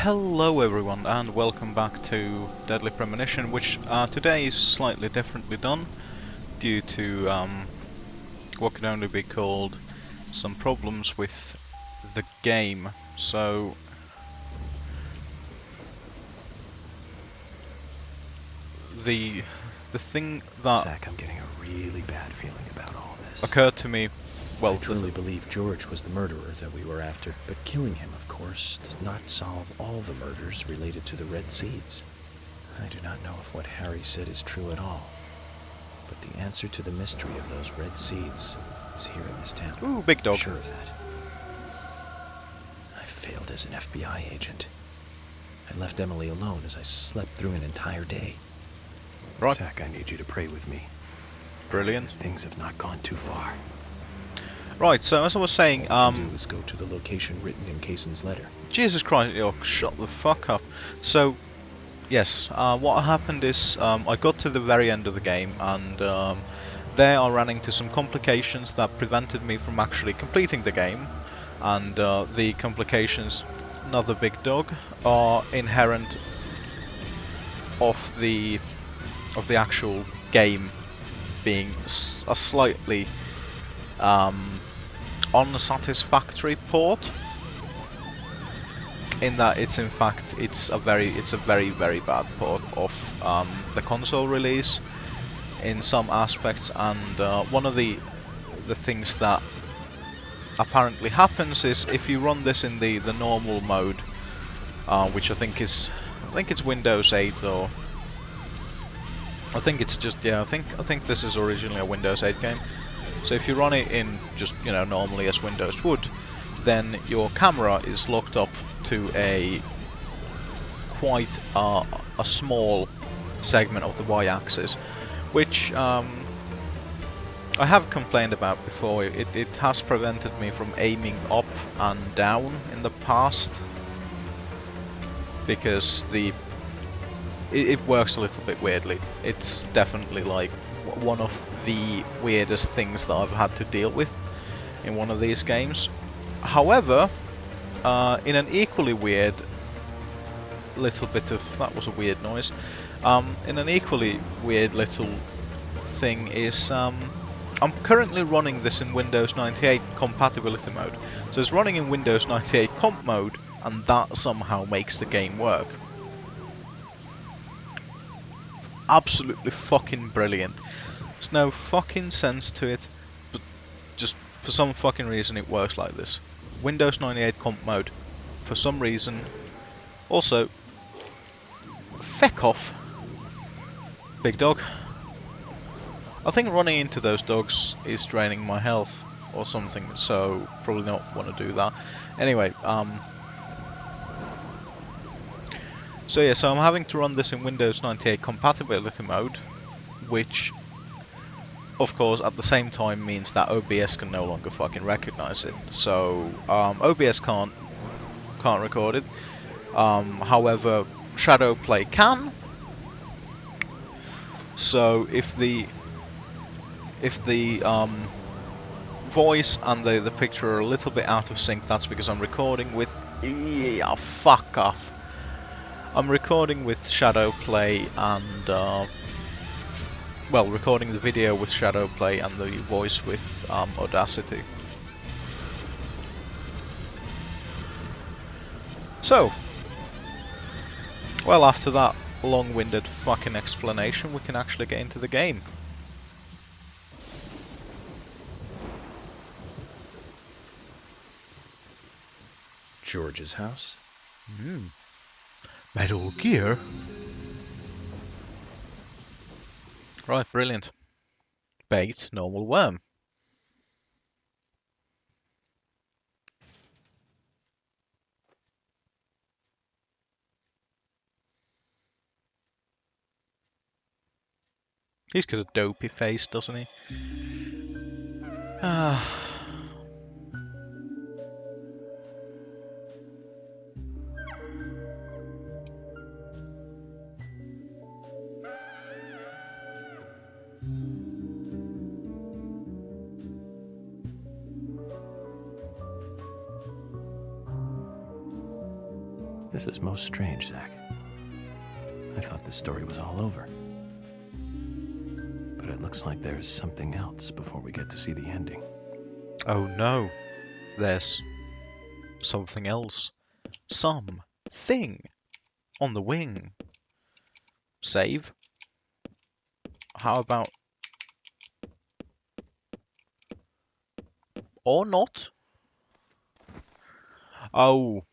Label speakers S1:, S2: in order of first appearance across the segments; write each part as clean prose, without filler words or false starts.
S1: Hello everyone and welcome back to Deadly Premonition, which today is slightly differently done due to what can only be called some problems with the game. So the thing that
S2: Zach, I'm getting a really bad feeling about all this.
S1: occurred to me, well,
S2: I truly believe George was the murderer that we were after, but killing him, of course, does not solve all the murders related to the Red Seeds. I do not know if what Harry said is true at all, but the answer to the mystery of those Red Seeds is here in this town.
S1: ooh, big dog.
S2: I'm sure of that. I failed as an FBI agent. I left Emily alone as I slept through an entire day.
S1: Right.
S2: Zach, I need you to pray with me.
S1: Brilliant.
S2: Things have not gone too far.
S1: Right, so as I was saying,
S2: All I can do is go to the location written in Kaysen's letter.
S1: Jesus Christ, yo, shut the fuck up. So, yes, what happened is I got to the very end of the game and there I ran into some complications that prevented me from actually completing the game, and the complications, another big dog, are inherent of the actual game being a slightly unsatisfactory port, in that it's a very bad port of the console release in some aspects, and one of the things that apparently happens is if you run this in the normal mode, which I think it's Windows 8, or I think it's just, yeah, I think this is originally a Windows 8 game. So if you run it in just, you know, normally as Windows would, then your camera is locked up to a quite a small segment of the Y-axis, which I have complained about before. It has prevented me from aiming up and down in the past, because it works a little bit weirdly. It's definitely like one of the weirdest things that I've had to deal with in one of these games. However, in an equally weird little bit of, that was a weird noise, in an equally weird little thing is I'm currently running this in Windows 98 compatibility mode. So it's running in Windows 98 comp mode, and that somehow makes the game work. Absolutely fucking brilliant. There's no fucking sense to it, but just for some fucking reason it works like this. Windows 98 comp mode, for some reason. Also, feck off, big dog. I think running into those dogs is draining my health or something, so probably not want to do that. Anyway, so yeah, so I'm having to run this in Windows 98 compatibility mode, which of course at the same time means that OBS can no longer fucking recognize it. So OBS can't record it. However, Shadowplay can. So if the voice and the picture are a little bit out of sync, that's because I'm recording with fuck off. I'm recording with Shadowplay and well, recording the video with Shadowplay and the voice with Audacity. So, well, after that long-winded fucking explanation, we can actually get into the game.
S2: George's house?
S1: Metal Gear? Right, brilliant. Bait, normal worm. He's got a dopey face, doesn't he? Ah.
S2: This is most strange, Zach. I thought this story was all over. But it looks like there's something else before we get to see the ending.
S1: Oh no, there's something else. Something on the wing. Save? How about... Or not? Oh.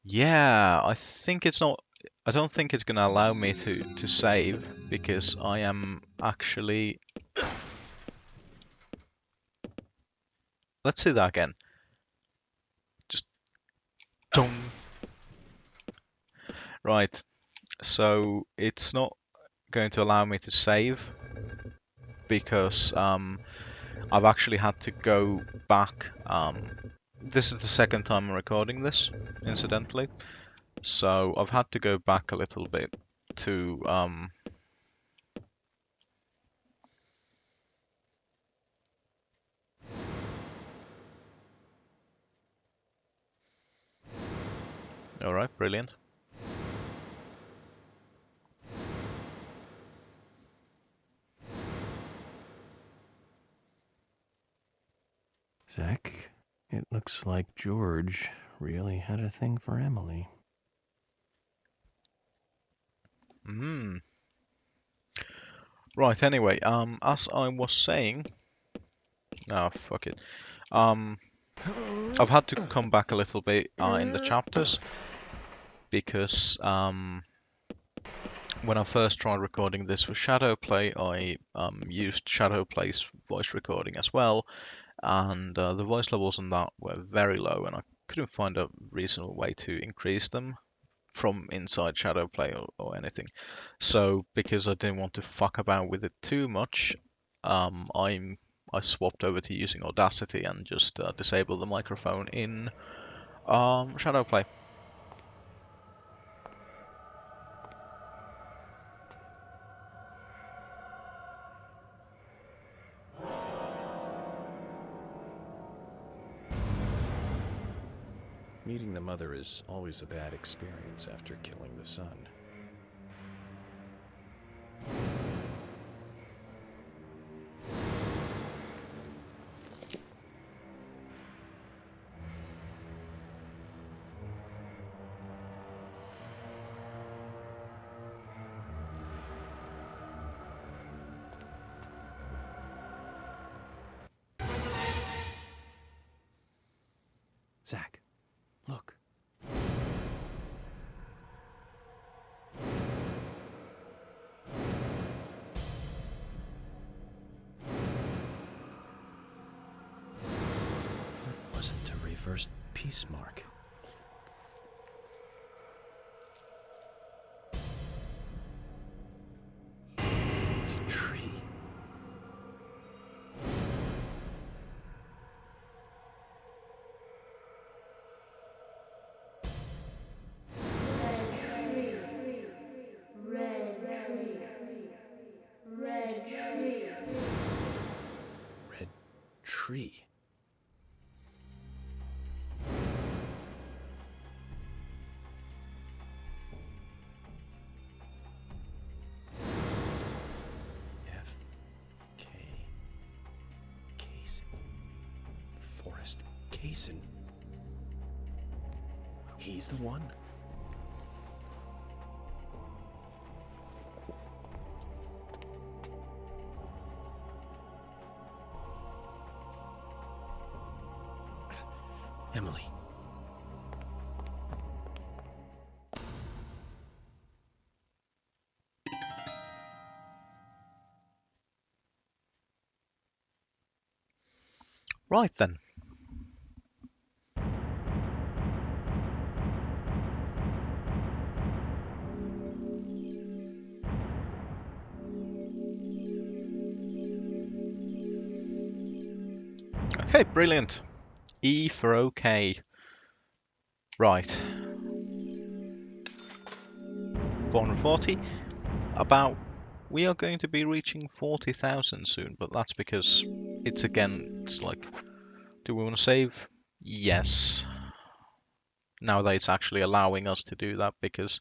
S1: Yeah, I think it's not... I don't think it's gonna allow me to save, because I am actually... Let's see that again. Just... Dong. Right, so it's not going to allow me to save, because I've actually had to go back. This is the second time I'm recording this, incidentally. So I've had to go back a little bit to all right, brilliant.
S2: Zach, it looks like George really had a thing for Emily.
S1: Right, anyway, as I was saying, fuck it. I've had to come back a little bit in the chapters, because when I first tried recording this with Shadowplay, I used Shadowplay's voice recording as well, and the voice levels on that were very low, and I couldn't find a reasonable way to increase them from inside Shadowplay or anything. So because I didn't want to fuck about with it too much, I swapped over to using Audacity and just disabled the microphone in Shadowplay.
S2: Meeting the mother is always a bad experience after killing the son. Zach, look. That wasn't a reversed peace mark. It's a tree. Red tree. F. K. Kaysen. Forrest Kaysen. He's the one. Emily.
S1: Right then. Okay, brilliant. E for OK. Right. 440. We are going to be reaching 40,000 soon, but that's because it's like, do we want to save? Yes. now that it's actually allowing us to do that, because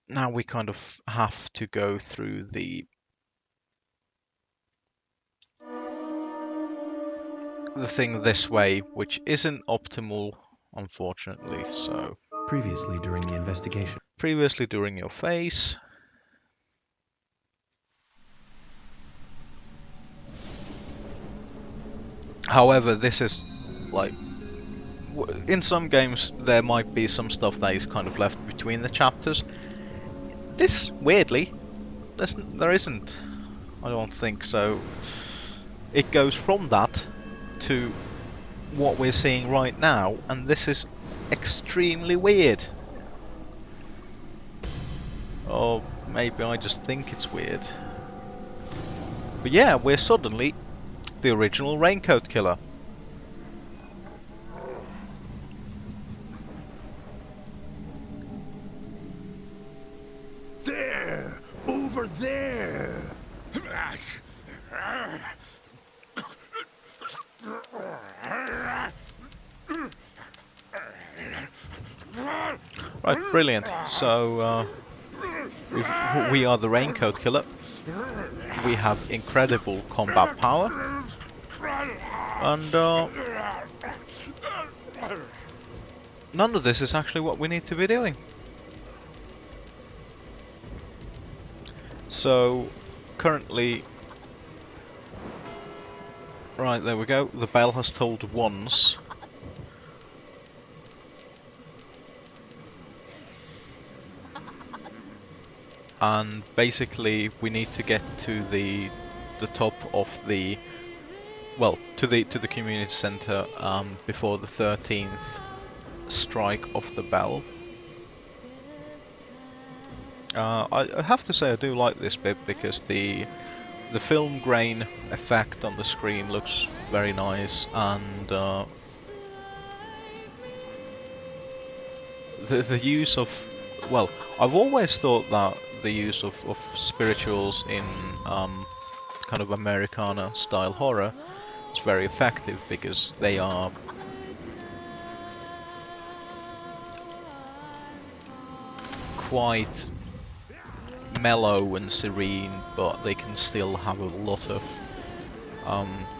S1: now we kind of have to go through the thing this way, which isn't optimal, unfortunately. So
S2: Previously during the investigation.
S1: previously during your phase. However, this is like, in some games there might be some stuff that is kind of left between the chapters. This, weirdly, there isn't. I don't think so. It goes from that to what we're seeing right now, and this is extremely weird. Or maybe I just think it's weird. But yeah, we're suddenly the original Raincoat Killer.
S3: There! Over there!
S1: Right, brilliant. So we are the Raincoat Killer. We have incredible combat power, and none of this is actually what we need to be doing. So currently, right, there we go. The bell has tolled once. And basically we need to get to the top of the, well, to the community center before the 13th strike of the bell. I have to say I do like this bit because the film grain effect on the screen looks very nice, and the use of, well, I've always thought that the use of spirituals in kind of Americana style horror is very effective, because they are quite mellow and serene, but they can still have a lot of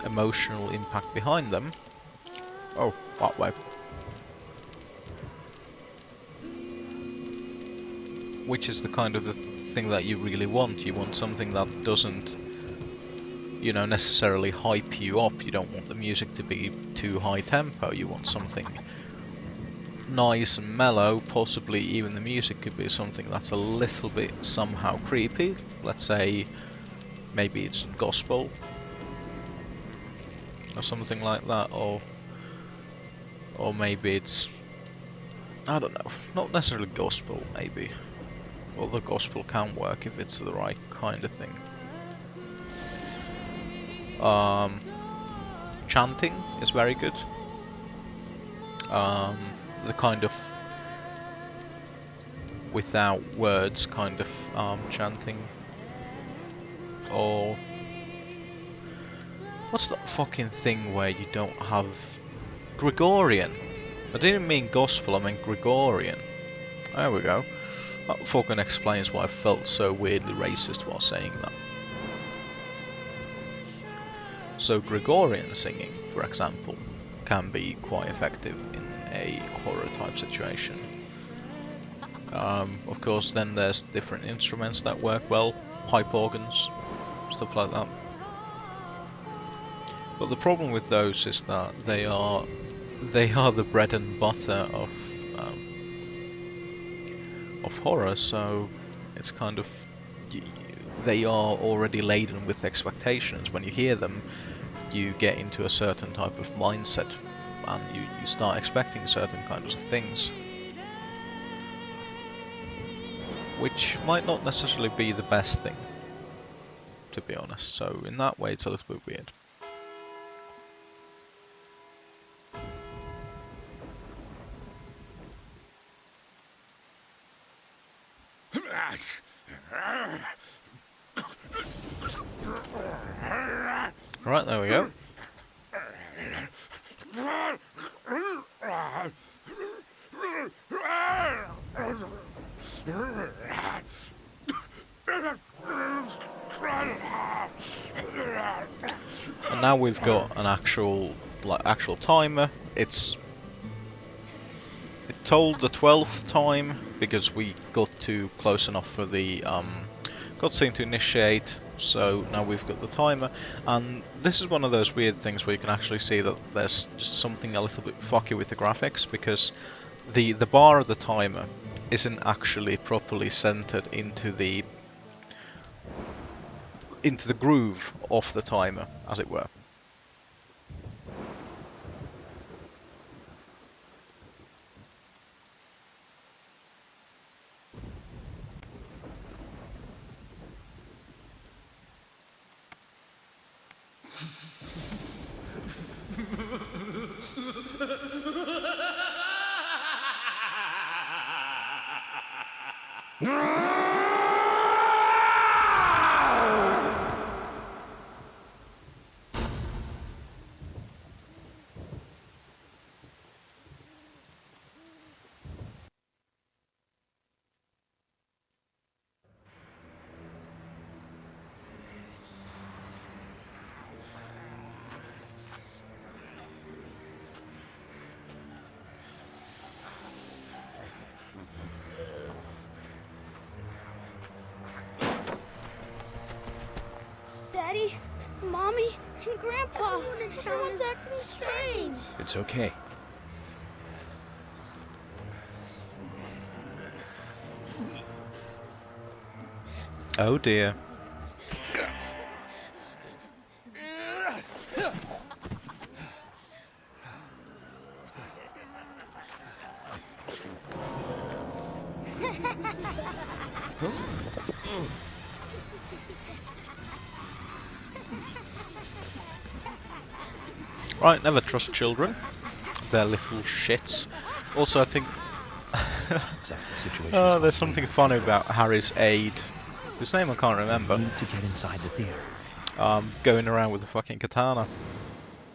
S1: emotional impact behind them. Oh, that way. Which is the kind of the thing that you really want. You want something that doesn't, you know, necessarily hype you up. You don't want the music to be too high tempo. You want something nice and mellow. Possibly even the music could be something that's a little bit somehow creepy. Let's say maybe it's gospel or something like that, or maybe it's, I don't know, not necessarily gospel, maybe. Well, the gospel can work if it's the right kind of thing. Chanting is very good. The kind of without words kind of chanting. Or what's that fucking thing where you don't have Gregorian? I didn't mean gospel, I meant Gregorian. There we go. That fucking explains why I felt so weirdly racist while saying that. So Gregorian singing, for example, can be quite effective in a horror type situation. Of course, then there's different instruments that work well, pipe organs, stuff like that. But the problem with those is that they are the bread and butter of horror, so it's kind of, they are already laden with expectations. When you hear them, you get into a certain type of mindset, and you start expecting certain kinds of things, which might not necessarily be the best thing, to be honest. So in that way, it's a little bit weird. Right, there we go. now we've got an actual timer. It told the 12th time because we got too close enough for the cutscene to initiate. So now we've got the timer, and this is one of those weird things where you can actually see that there's just something a little bit fucky with the graphics, because the bar of the timer isn't actually properly centered into the groove of the timer, as it were.
S4: Daddy, Mommy, and Grandpa. Everyone's acting strange.
S2: It's okay.
S1: Oh dear. Right, never trust children. They're little shits. Also, I think
S2: Zach, the situation
S1: there's something funny about Harry's aide, whose name I can't remember,
S2: need to get inside the theater.
S1: going around with a fucking katana.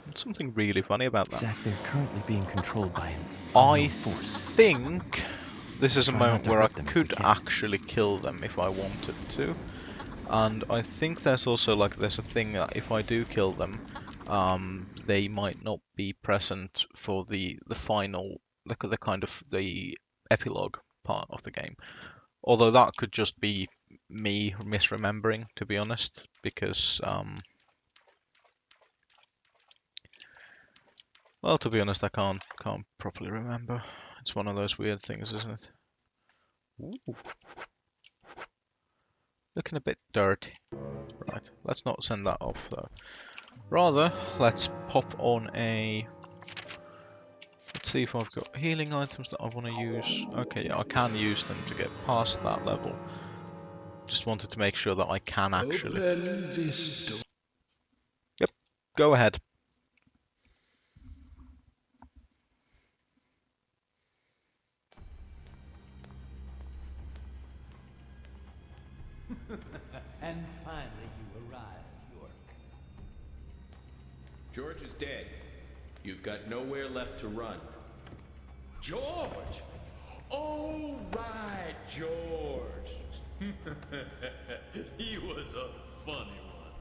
S1: There's something really funny about that.
S2: Zach, they're currently being controlled by an
S1: I
S2: unknown force.
S1: think this is a
S2: Try not
S1: moment
S2: to
S1: where I
S2: hurt them if
S1: could
S2: we can.
S1: actually kill them if I wanted to. And I think there's also there's a thing that if I do kill them, they might not be present for the final, the kind of the epilogue part of the game. Although that could just be me misremembering, to be honest, because well, to be honest, I can't properly remember. It's one of those weird things, isn't it? Ooh. Looking a bit dirty. Right, let's not send that off though. Rather, let's pop on a... Let's see if I've got healing items that I want to use. Okay, yeah, I can use them to get past that level. Just wanted to make sure that I can actually...
S3: Open this door.
S1: Yep, go ahead.
S5: And finally you arrive, York.
S6: George is dead. You've got nowhere left to run.
S5: George! Oh, right, George. He was a funny one.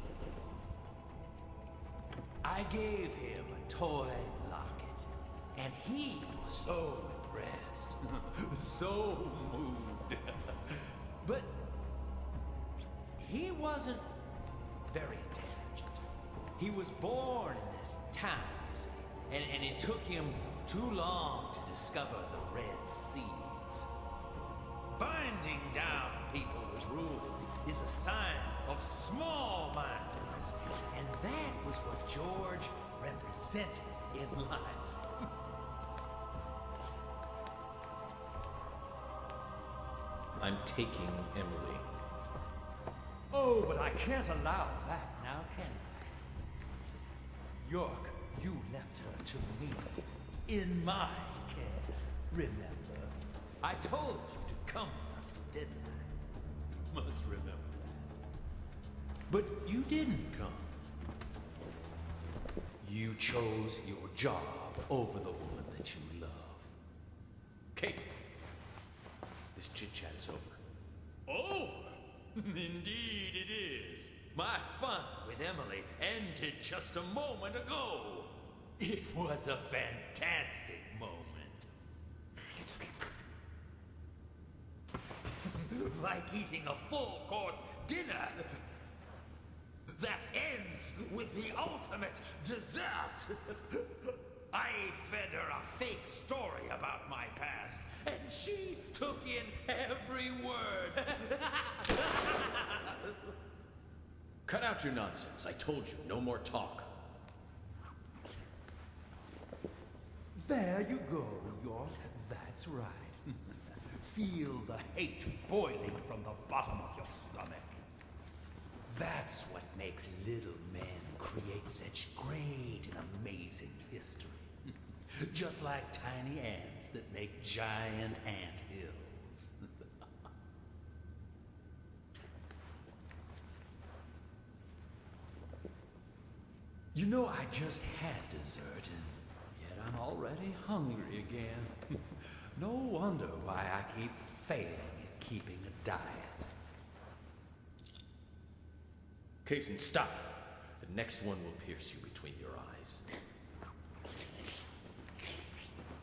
S5: I gave him a toy locket, and he was so impressed, so moved. But he wasn't very intelligent. He was born in this town, you see, and it took him too long to discover the Red Seeds. Binding down people's rules is a sign of small-mindedness, and that was what George represented in life.
S6: I'm taking Emily.
S5: Oh, but I can't allow that now, can I? York, you left her to me, in my care. Remember, I told you to come with us, didn't I? Must remember that. But you didn't come. You chose your job over the woman that you love.
S6: Casey, this chit-chat is over.
S5: Over? Indeed it is. My fun with Emily ended just a moment ago. It was a fantastic moment. Like eating a full-course dinner that ends with the ultimate dessert. I fed her a fake story about my past, and she took in every word.
S6: Cut out your nonsense. I told you, no more talk.
S5: There you go, York. That's right. Feel the hate boiling from the bottom of your stomach. That's what makes little men create such great and amazing history. Just like tiny ants that make giant ant hills. You know, I just had dessert, and yet I'm already hungry again. No wonder why I keep failing at keeping a diet.
S6: Kaysen, stop. The next one will pierce you between your eyes.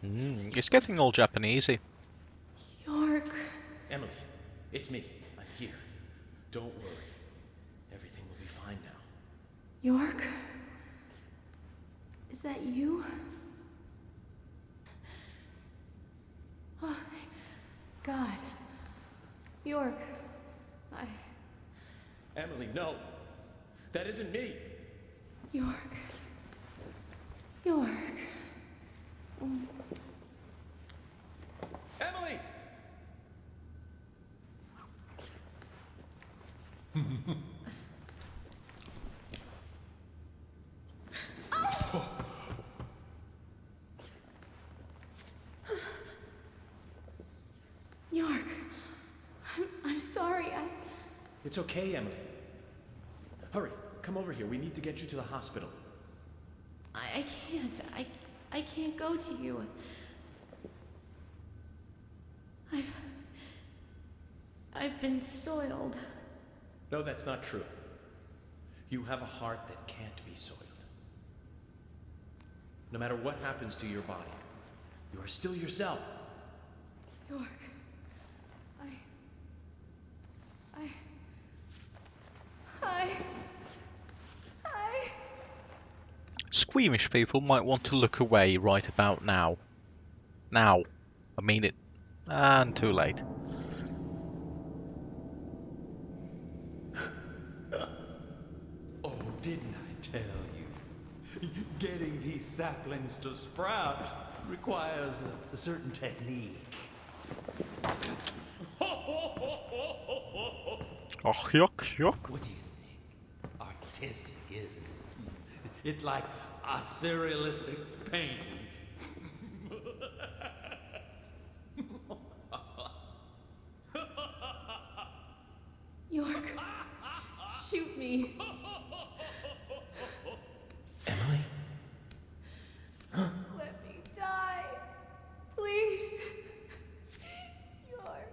S1: It's getting all Japanesey.
S4: York.
S6: Emily, it's me. I'm here. Don't worry. Everything will be fine now.
S4: York? Is that you? Oh, thank God. York.
S6: Emily, no. That isn't me.
S4: York. York.
S6: Emily!
S4: York. I'm sorry.
S6: It's okay, Emily. Hurry, come over here. We need to get you to the hospital.
S4: I can't. I can't go to you. I've been soiled.
S6: No, that's not true. You have a heart that can't be soiled. No matter what happens to your body, you are still yourself.
S4: York.
S1: Squeamish people might want to look away right about now. Now. I mean it. And too late.
S5: Oh, didn't I tell you? Getting these saplings to sprout requires a certain technique.
S1: Oh, yuck, yuck.
S5: What do you think? Artistic, isn't it? It's like a surrealistic painting.
S4: York. Shoot me.
S2: Emily?
S4: Let me die. Please. York.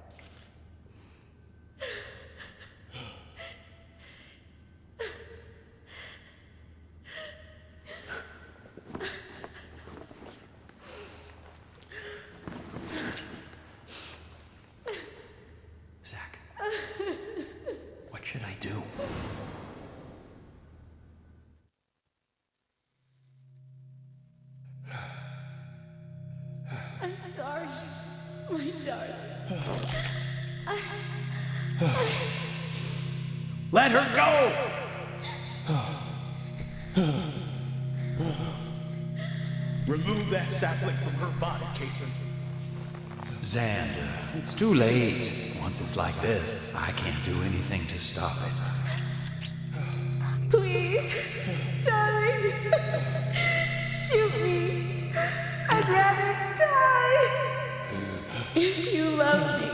S2: Zach. What should I do?
S4: I'm sorry, my darling.
S3: Let her go! Remove that sapling from her body, Kaysen.
S5: Xander, it's too late. Once it's like this, I can't do anything to stop it.
S4: Please, darling. Shoot me. I'd rather die. If you love me,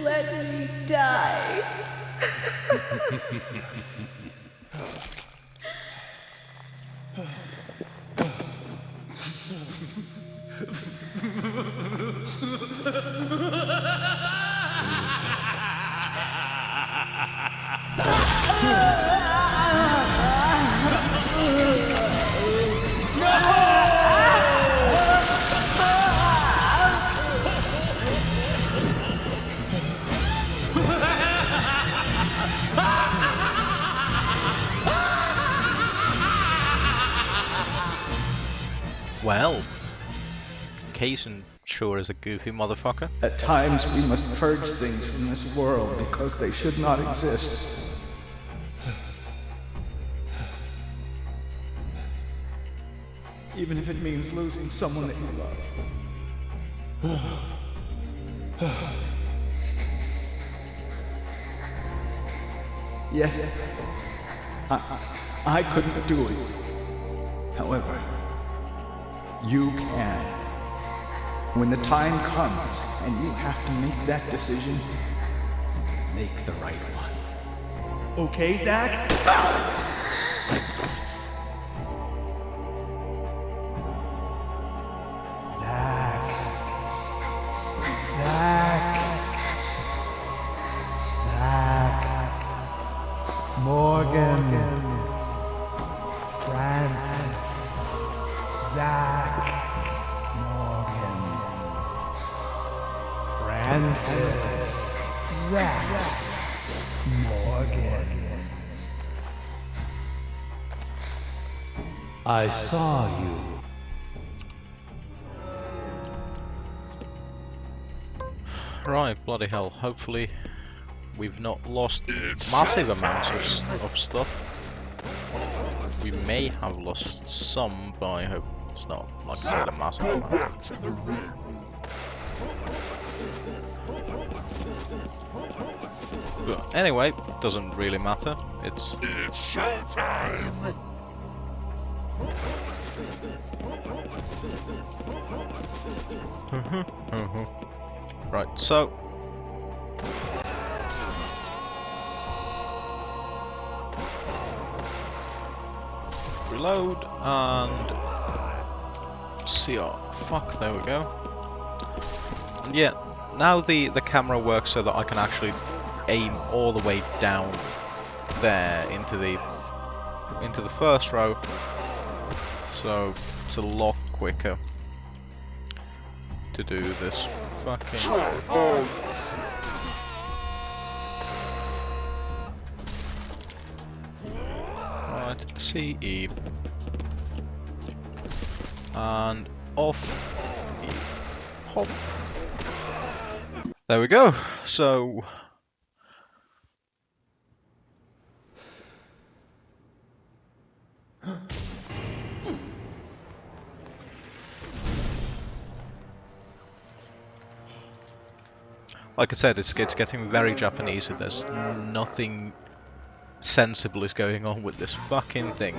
S4: let me die.
S1: Well, Kaysen sure is a goofy motherfucker.
S3: At times we must purge things from this world because they should not exist. Even if it means losing someone that you love. Yes, I couldn't do it. However, you can. When the time comes and you have to make that decision, make the right one. Okay, Zach?
S7: Morgan, Francis, Zach, Morgan, Francis, Zach, Morgan. I saw you.
S1: Right, bloody hell. Hopefully we've not lost massive amounts of stuff. We may have lost some, but I hope it's not, like I said, a massive amount. But anyway, doesn't really matter. It's showtime! Right, so reload and CR. Fuck, there we go. And yeah, now the camera works so that I can actually aim all the way down there into the first row. So it's a lot quicker to do this fucking. Right, CE. And off the pop. There we go. So like I said, it's getting very Japanese and there's nothing sensible is going on with this fucking thing.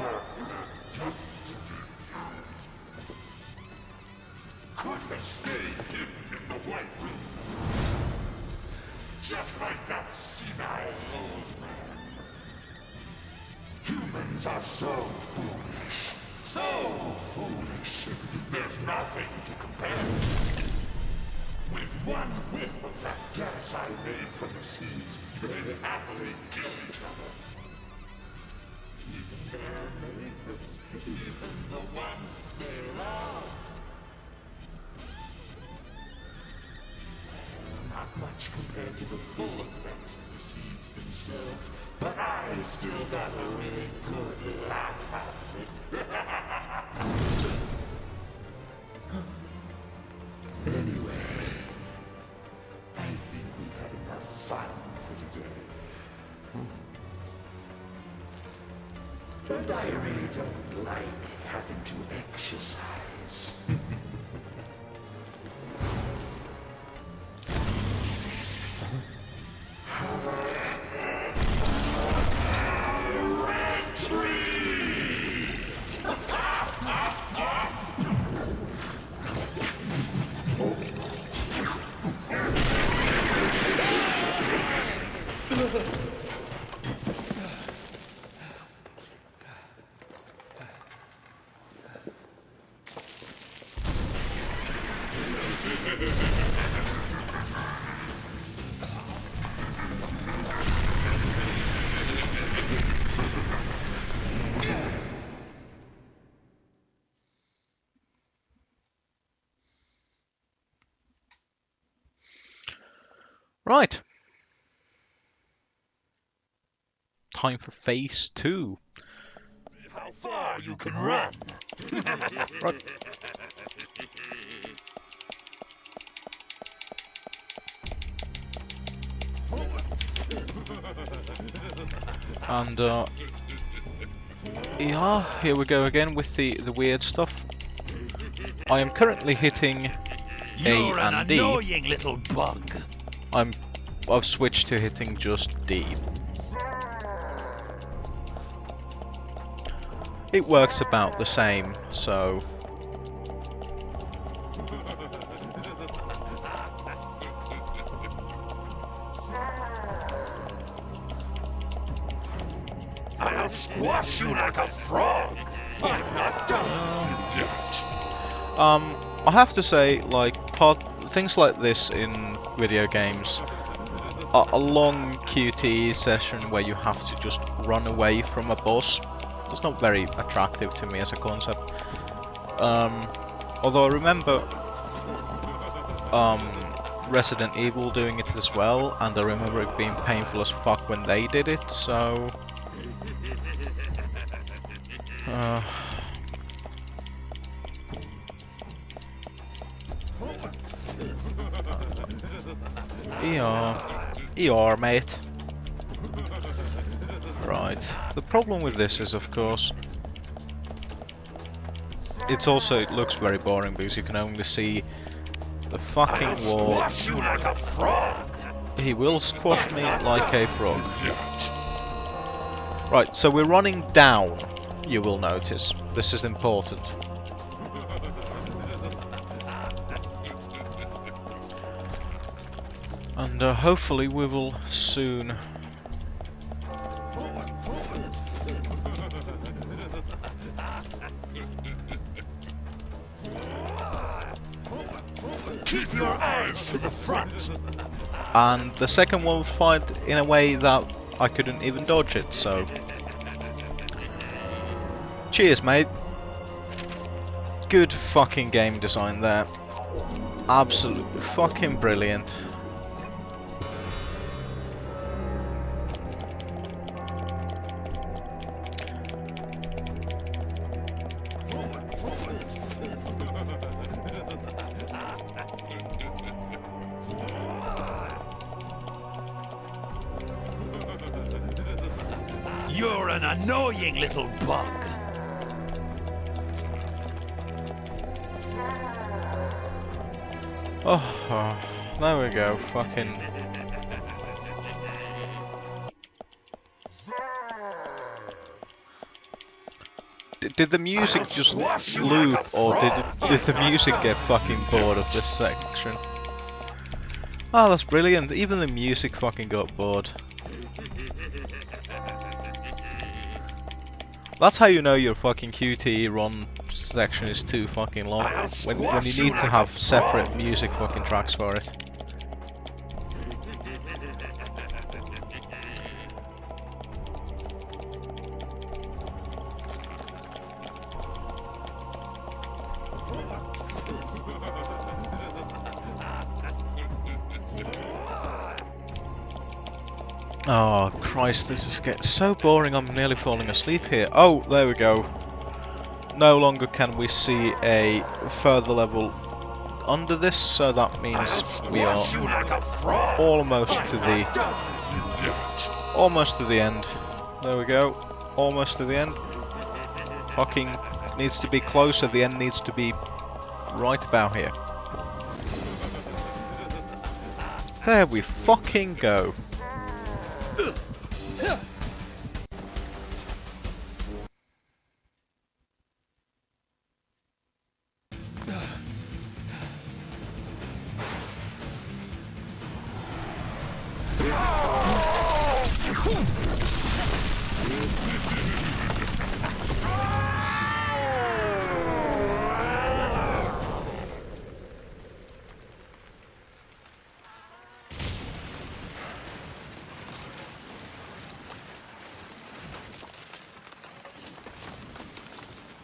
S8: Could have stayed hidden in the White Room. Just like that senile old man. Humans are so foolish. So foolish. There's nothing to compare. With one whiff of that gas I made from the seeds, they happily kill each other. Even their neighbors, even the ones they love. Not much compared to the full effects of the seeds themselves, but I still got a really good laugh out of it. Anyway, I think we've had enough fun for today. And I really don't like having to exercise.
S1: Right. Time for phase 2.
S8: How far you can run?
S1: Right. And yeah, here we go again with the weird stuff. I am currently hitting
S7: You're
S1: A
S7: an
S1: and D.
S7: annoying little bug.
S1: I've switched to hitting just D. It works about the same, so
S8: I'll squash you like a frog. I'm not done yet.
S1: I have to say, like, things like this in video games, a long QTE session where you have to just run away from a boss, it's not very attractive to me as a concept. Although I remember Resident Evil doing it as well, and I remember it being painful as fuck when they did it, so... ER, mate. Right. The problem with this is, of course, it looks very boring because you can only see the fucking wall.
S8: Squash you like a frog.
S1: He will squash me like a frog. Right, so we're running down, you will notice. This is important. And hopefully we will soon...
S8: Keep your eyes to the front.
S1: And the second one was fired in a way that I couldn't even dodge it, so... Cheers, mate. Good fucking game design there. Absolutely fucking brilliant.
S7: You're an annoying little bug.
S1: Oh, there we go, fucking... Did the music just loop, or did the music get fucking bored of this section? Oh, that's brilliant, even the music fucking got bored. That's how you know your fucking QTE run section is too fucking long, when you need to have separate music fucking tracks for it. Oh Christ, this is getting so boring, I'm nearly falling asleep here. Oh, there we go. No longer can we see a further level under this, so that means we are almost to the end. There we go. Almost to the end. Fucking needs to be closer, the end needs to be right about here. There we fucking go.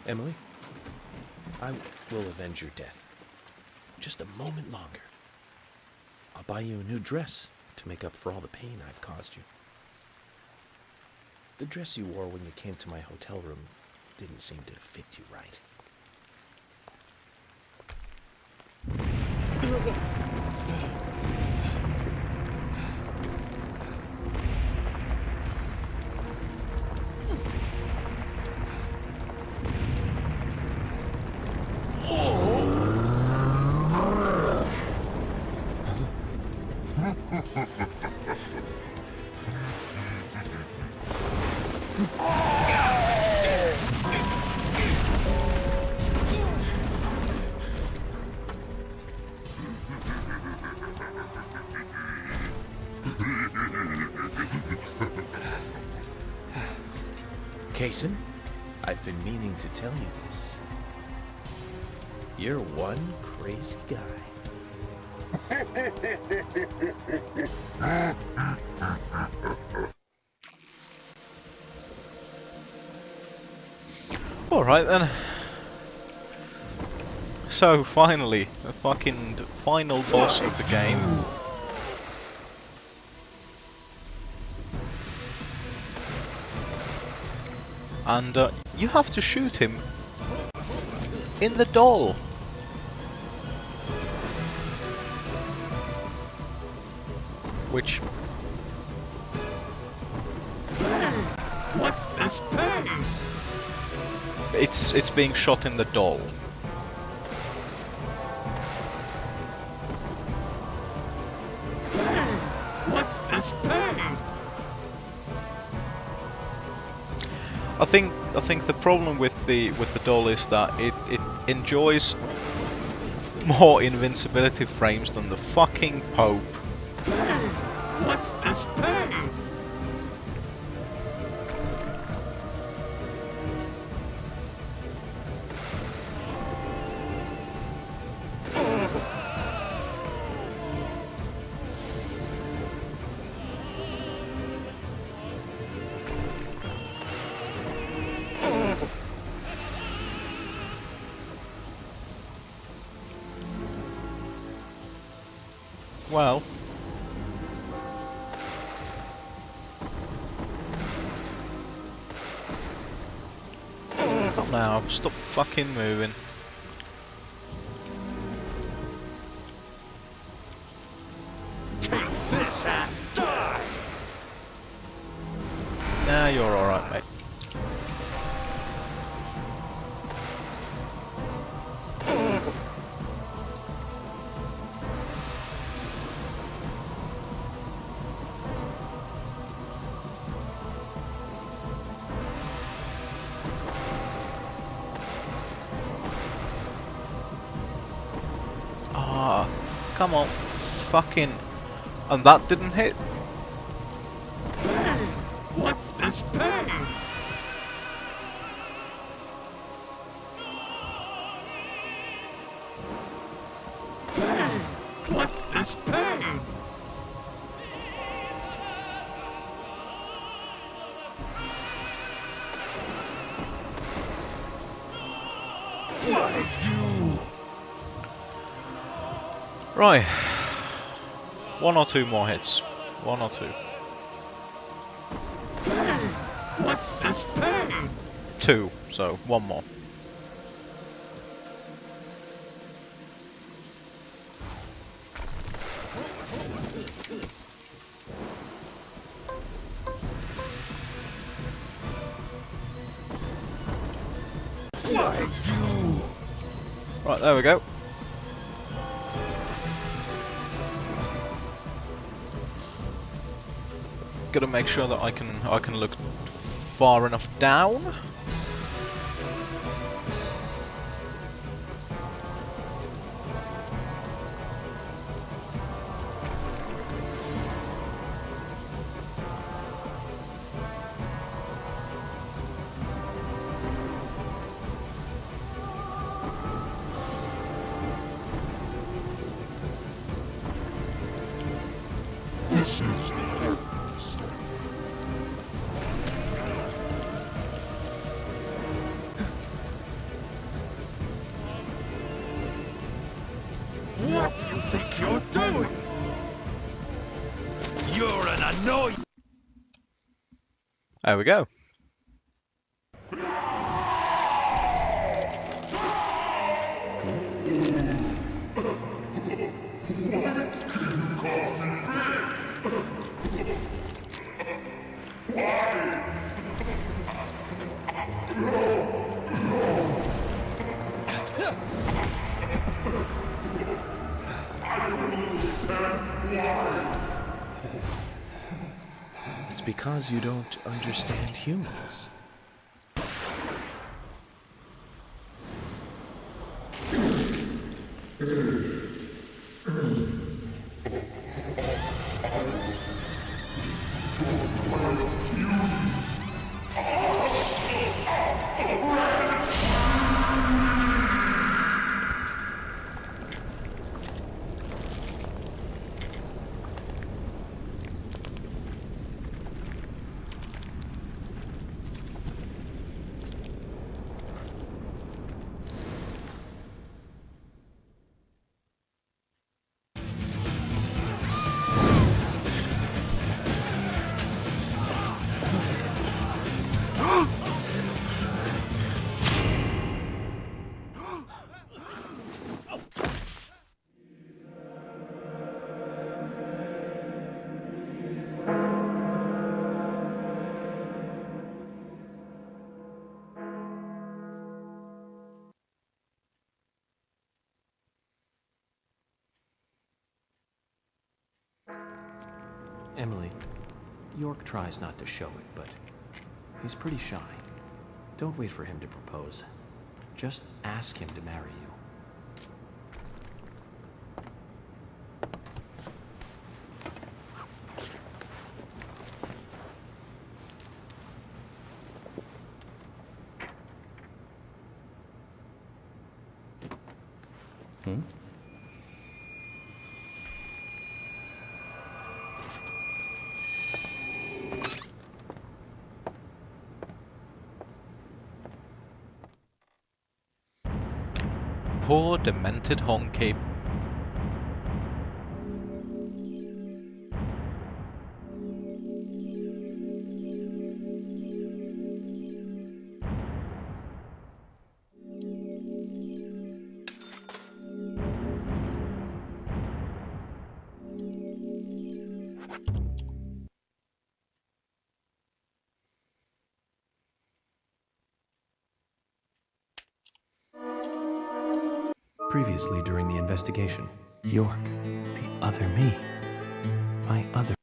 S2: Emily, I will avenge your death. Just a moment longer. I'll buy you a new dress to make up for all the pain I've caused you. The dress you wore when you came to my hotel room didn't seem to fit you right.
S6: Kason, I've been meaning to tell you this. You're one crazy guy.
S1: Alright then. So finally, the fucking final boss of the game. And you have to shoot him in the doll. Which...
S7: What's this pain?
S1: It's being shot in the doll.
S7: What's this pain?
S1: I think the problem with the doll is that it enjoys more invincibility frames than the fucking Pope.
S7: What's this pain?
S1: Well, come now, stop fucking moving.
S7: Take this and die!
S1: Nah, you're alright, mate. Ah, come on, fucking... And that didn't hit?
S7: What's this pain? What's this pain? Why you?
S1: Right. One or two more hits. One or two.
S7: What's this pain?
S1: Two, so one more.
S7: Why you?
S1: Right, there we go. Gotta make sure that I can look far enough down.
S8: This is the purpose.
S7: What do you think you're doing? You're an annoying...
S1: There we go.
S6: because you don't understand humans.
S2: Emily, York tries not to show it, but he's pretty shy. Don't wait for him to propose. Just ask him to marry you.
S1: Poor demented honky.
S2: Previously during the investigation, York, the other me, my other...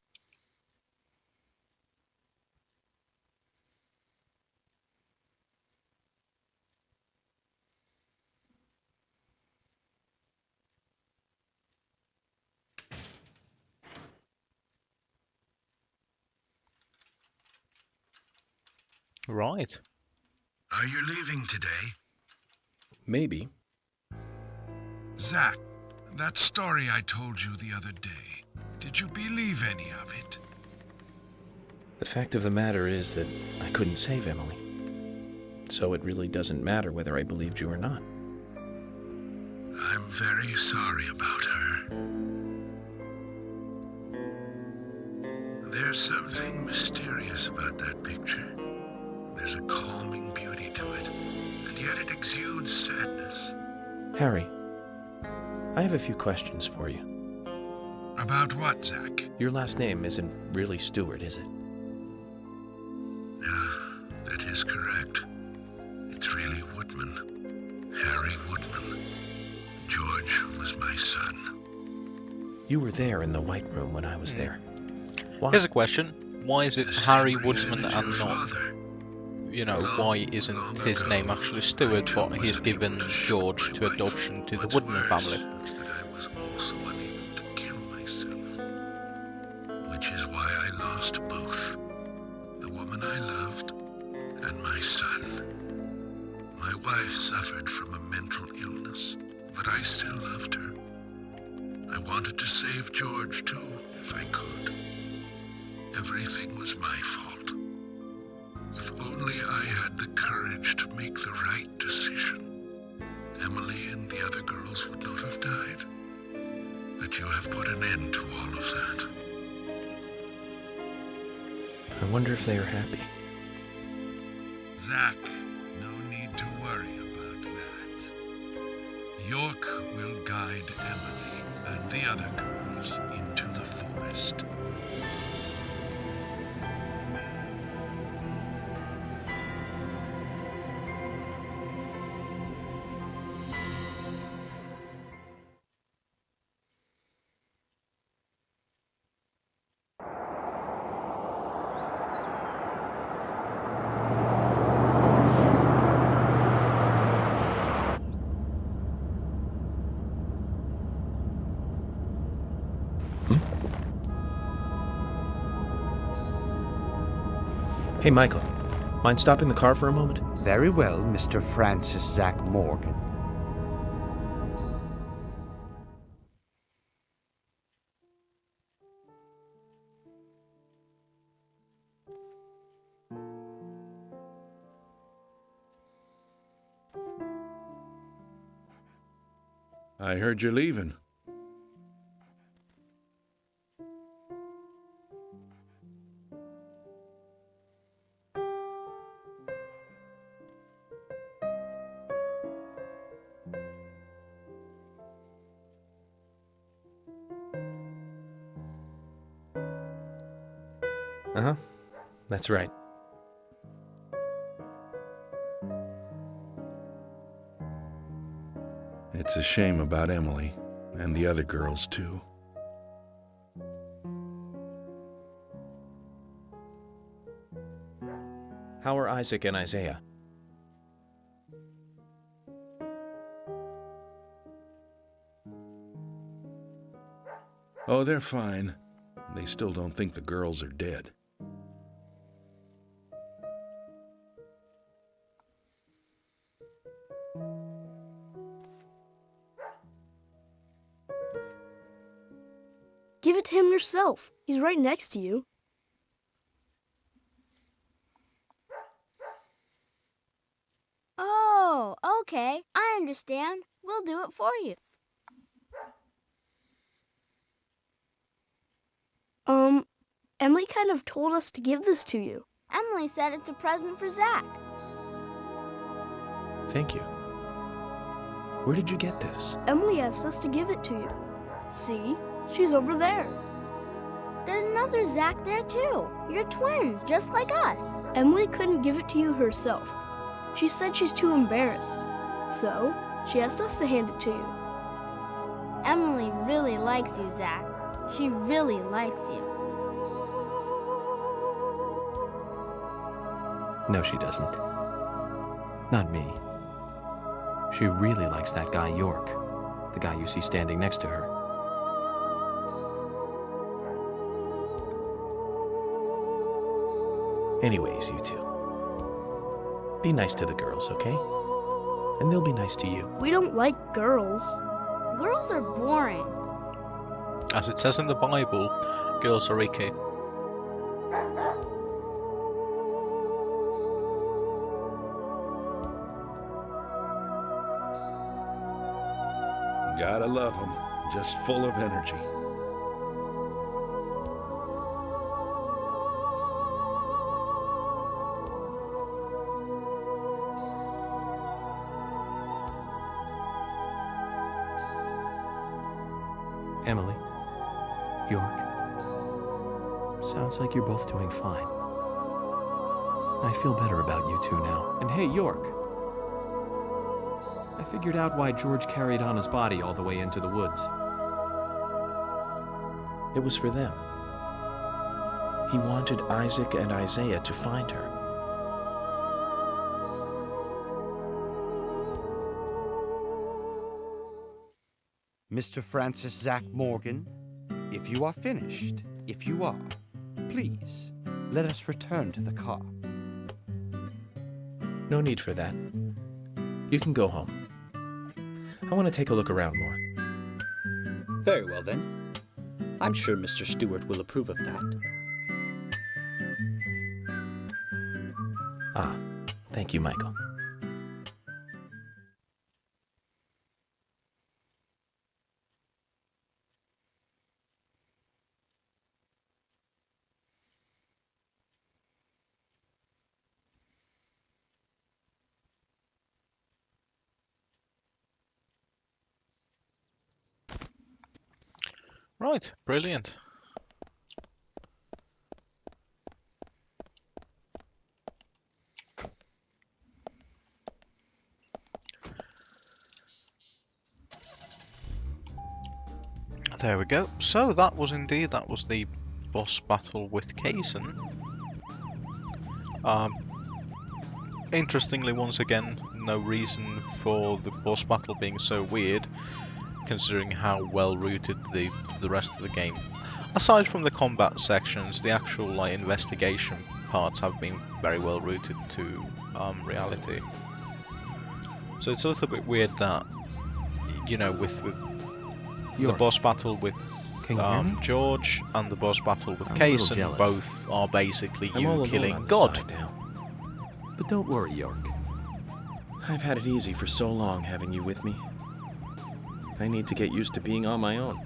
S1: Right.
S9: Are you leaving today?
S2: Maybe.
S9: Zack, that story I told you the other day, did you believe any of it?
S2: The fact of the matter is that I couldn't save Emily. So it really doesn't matter whether I believed you or not.
S9: I'm very sorry about her. There's something mysterious about that picture. There's a calming beauty to it, and yet it exudes sadness.
S2: Harry, I have a few questions for you.
S9: About what, Zack?
S2: Your last name isn't really Stewart, is it?
S9: That is correct. It's really Woodman. Harry Woodman. George was my son.
S2: You were there in the White Room when I was there. Why?
S1: Here's a question. Why is it
S9: The same
S1: Harry
S9: reason
S1: Woodman
S9: as
S1: and
S9: your
S1: not,
S9: father.
S1: why isn't his name actually Stewart, but he's given George to adoption to the Woodman family?
S9: That I was also unable to kill myself, which is why I lost both the woman I loved and my son. My wife suffered from a mental illness, but I still loved her. I wanted to save George too, if I could. Everything was my fault. If only I had the courage to make the right decision, Emily and the other girls would not have died. But you have put an end to all of that.
S2: I wonder if they are happy.
S9: Zack, no need to worry about that. York will guide Emily and the other girls into the forest.
S2: Hey, Michael. Mind stopping the car for a moment?
S10: Very well, Mr. Francis Zach Morgan.
S9: I heard you're leaving.
S2: Uh-huh. That's right.
S9: It's a shame about Emily, and the other girls, too.
S2: How are Isaac and Isaiah?
S9: Oh, they're fine. They still don't think the girls are dead.
S4: Give it to him yourself. He's right next to you.
S11: Oh, okay. I understand. We'll do it for you.
S4: Emily kind of told us to give this to you.
S11: Emily said it's a present for Zach.
S2: Thank you. Where did you get this?
S4: Emily asked us to give it to you. See? She's over there.
S11: There's another Zach there too. You're twins, just like us.
S4: Emily couldn't give it to you herself. She said she's too embarrassed. So, she asked us to hand it to you.
S11: Emily really likes you, Zach. She really likes you.
S2: No, she doesn't. Not me. She really likes that guy York, the guy you see standing next to her. Anyways, you two. Be nice to the girls, okay? And they'll be nice to you.
S4: We don't like girls.
S11: Girls are boring.
S1: As it says in the Bible, girls are icky.
S9: Gotta love them. Just full of energy.
S2: Emily, York, sounds like you're both doing fine. I feel better about you two now. And hey, York, I figured out why George carried Anna's body all the way into the woods. It was for them. He wanted Isaac and Isaiah to find her.
S10: Mr. Francis Zach Morgan, if you are finished, if you are, please, let us return to the car.
S2: No need for that. You can go home. I want to take a look around more.
S12: Very well, then. I'm sure Mr. Stewart will approve of that.
S2: Ah, thank you, Michael.
S1: Right, brilliant. There we go. So that was the boss battle with Kaysen. Interestingly, once again, no reason for the boss battle being so weird. considering how well rooted the rest of the game. Aside from the combat sections, the actual like investigation parts have been very well rooted to reality. So it's a little bit weird that, you know, with the boss battle with George and the boss battle with Kaysen, both are basically you killing God.
S2: Now. But don't worry, York. I've had it easy for so long having you with me. I need to get used to being on my own.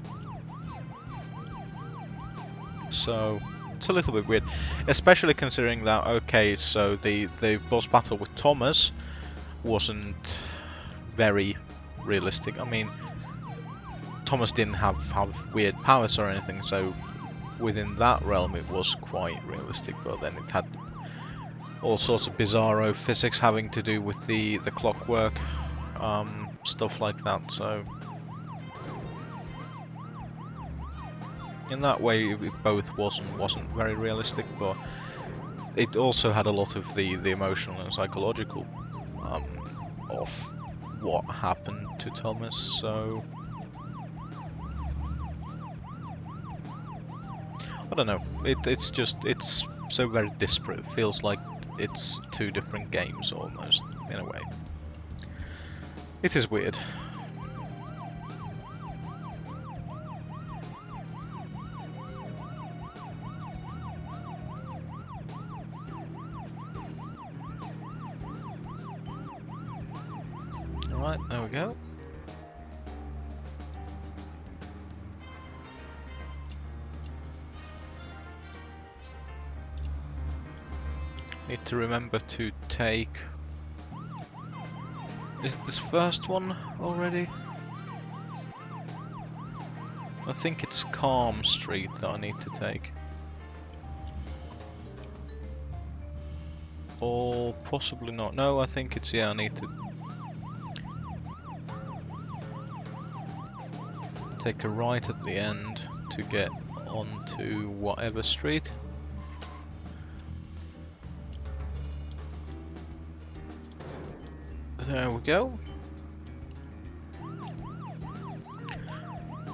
S1: So it's a little bit weird, especially considering that, okay, so the boss battle with Thomas wasn't very realistic. I mean, Thomas didn't have weird powers or anything, so within that realm it was quite realistic, but then it had all sorts of bizarro physics having to do with the clockwork, stuff like that, so in that way it both wasn't very realistic, but it also had a lot of the emotional and psychological of what happened to Thomas, so I don't know, it's so very disparate. It feels like it's two different games almost, in a way. It is weird. Alright, there we go. Need to remember to take... Is it this first one already? I think it's Calm Street that I need to take. Or possibly not. No, I think it's, yeah, I need to take a right at the end to get onto whatever street. There we go.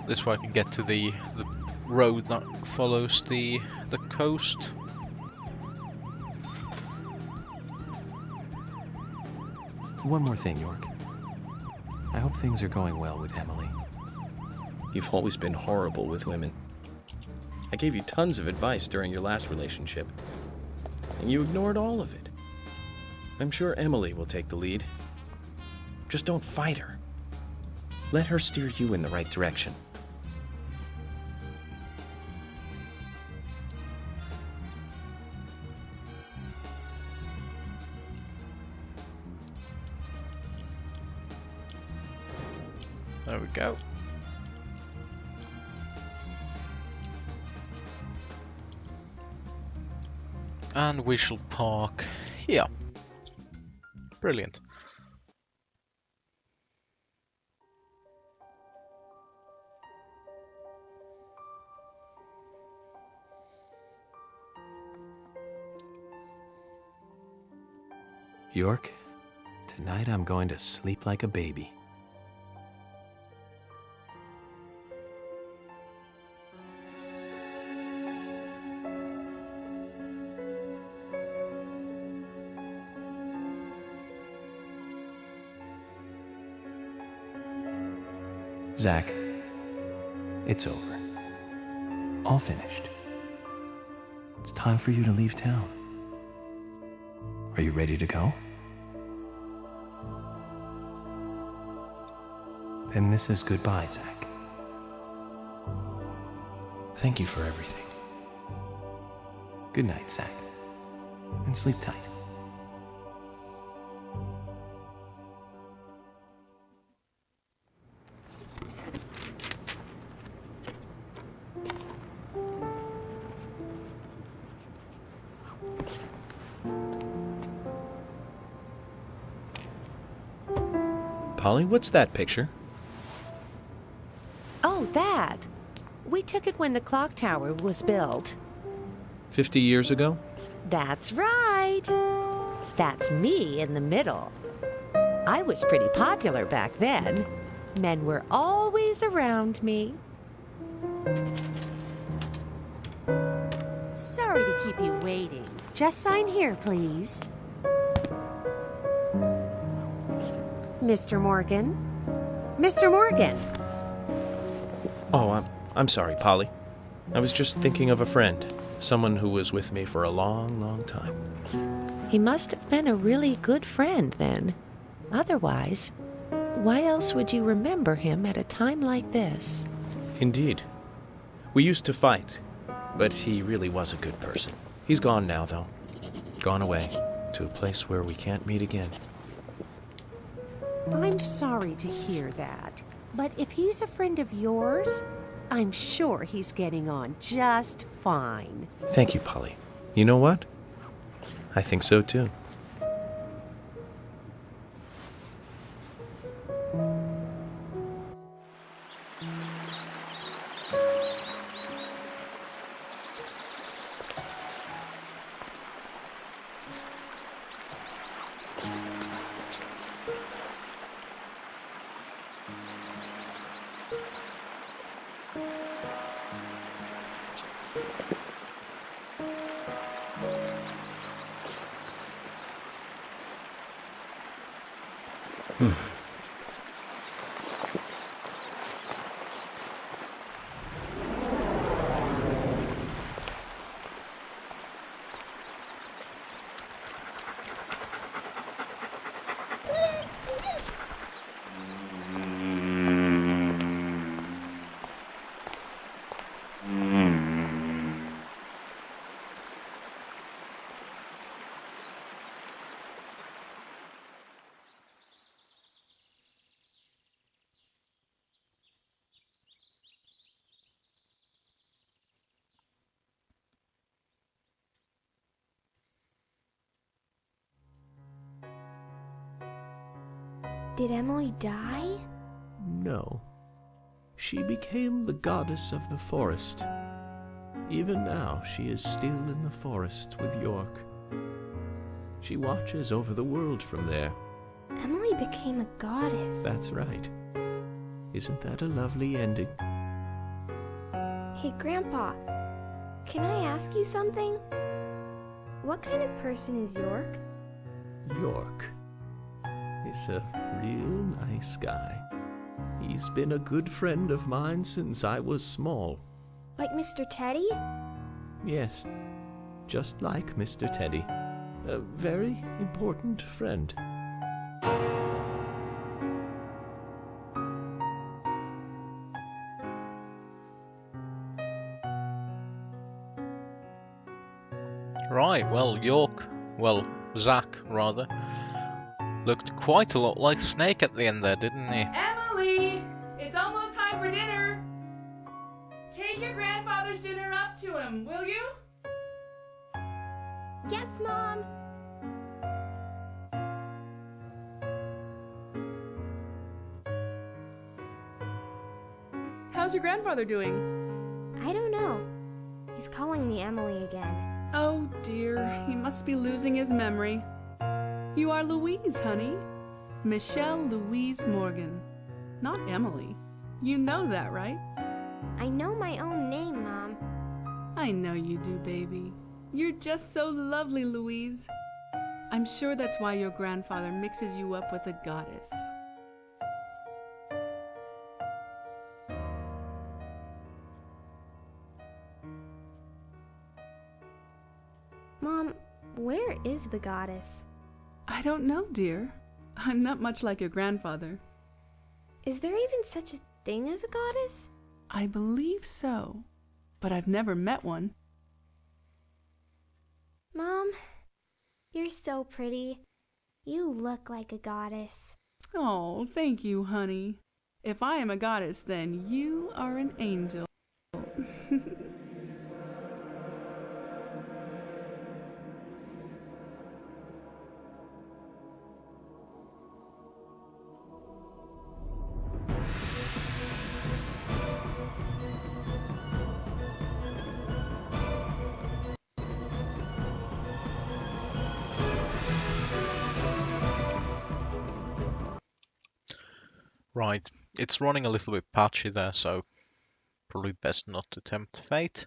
S1: This way I can get to the road that follows the coast.
S2: One more thing, York. I hope things are going well with Emily. You've always been horrible with women. I gave you tons of advice during your last relationship, and you ignored all of it. I'm sure Emily will take the lead. Just don't fight her. Let her steer you in the right direction.
S1: There we go. And we shall park here. Brilliant.
S2: York, tonight I'm going to sleep like a baby. Zach, it's over. All finished. It's time for you to leave town. Are you ready to go? Then this is goodbye, Zach. Thank you for everything. Good night, Zach. And sleep tight. Polly, what's that picture?
S13: Oh, that. We took it when the clock tower was built.
S2: 50 years ago?
S13: That's right. That's me in the middle. I was pretty popular back then. Men were always around me. Sorry to keep you waiting. Just sign here, please. Mr. Morgan? Mr. Morgan!
S2: Oh, I'm sorry, Polly. I was just thinking of a friend. Someone who was with me for a long, long time.
S13: He must have been a really good friend then. Otherwise, why else would you remember him at a time like this?
S2: Indeed. We used to fight, but he really was a good person. He's gone now, though. Gone away to a place where we can't meet again.
S13: I'm sorry to hear that, but if he's a friend of yours, I'm sure he's getting on just fine.
S2: Thank you, Polly. You know what? I think so, too.
S14: Did Emily die?
S6: No. She became the goddess of the forest. Even now, she is still in the forest with York. She watches over the world from there.
S14: Emily became a goddess.
S6: That's right. Isn't that a lovely ending?
S14: Hey, Grandpa, can I ask you something? What kind of person is York?
S6: York is a real nice guy. He's been a good friend of mine since I was small.
S14: Like Mr. Teddy?
S6: Yes, just like Mr. Teddy. A very important friend.
S1: Right, Zack, rather, looked quite a lot like Snake at the end there, didn't he?
S15: Emily! It's almost time for dinner! Take your grandfather's dinner up to him, will you?
S14: Yes, Mom!
S15: How's your grandfather doing?
S14: I don't know. He's calling me Emily again.
S15: Oh dear, he must be losing his memory. You are Louise, honey. Michelle Louise Morgan. Not Emily. You know that, right?
S14: I know my own name, Mom.
S15: I know you do, baby. You're just so lovely, Louise. I'm sure that's why your grandfather mixes you up with a goddess.
S14: Mom, where is the goddess?
S15: I don't know, dear. I'm not much like your grandfather.
S14: Is there even such a thing as a goddess?
S15: I believe so, but I've never met one.
S14: Mom, you're so pretty. You look like a goddess.
S15: Oh, thank you, honey. If I am a goddess, then you are an angel.
S1: Right, it's running a little bit patchy there, so probably best not to tempt fate.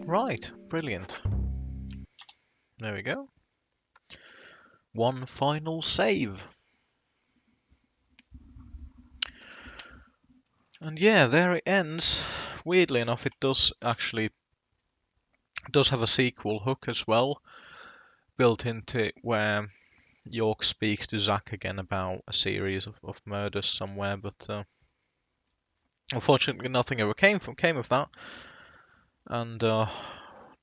S1: Right, brilliant. There we go. One final save. And yeah, there it ends. Weirdly enough, it does have a sequel hook as well, built into it, where York speaks to Zack again about a series of murders somewhere, but unfortunately nothing ever came of that. And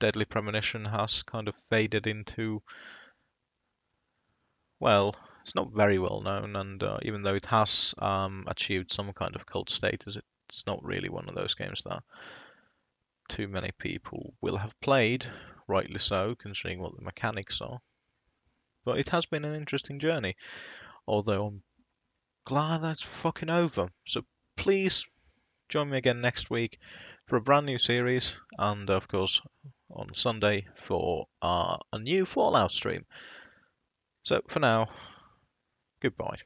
S1: Deadly Premonition has kind of faded into, well, it's not very well known, and even though it has achieved some kind of cult status, it's not really one of those games that too many people will have played, rightly so, considering what the mechanics are. But it has been an interesting journey, although I'm glad that's fucking over. So please join me again next week for a brand new series, and of course on Sunday for a new Fallout stream. So for now, goodbye.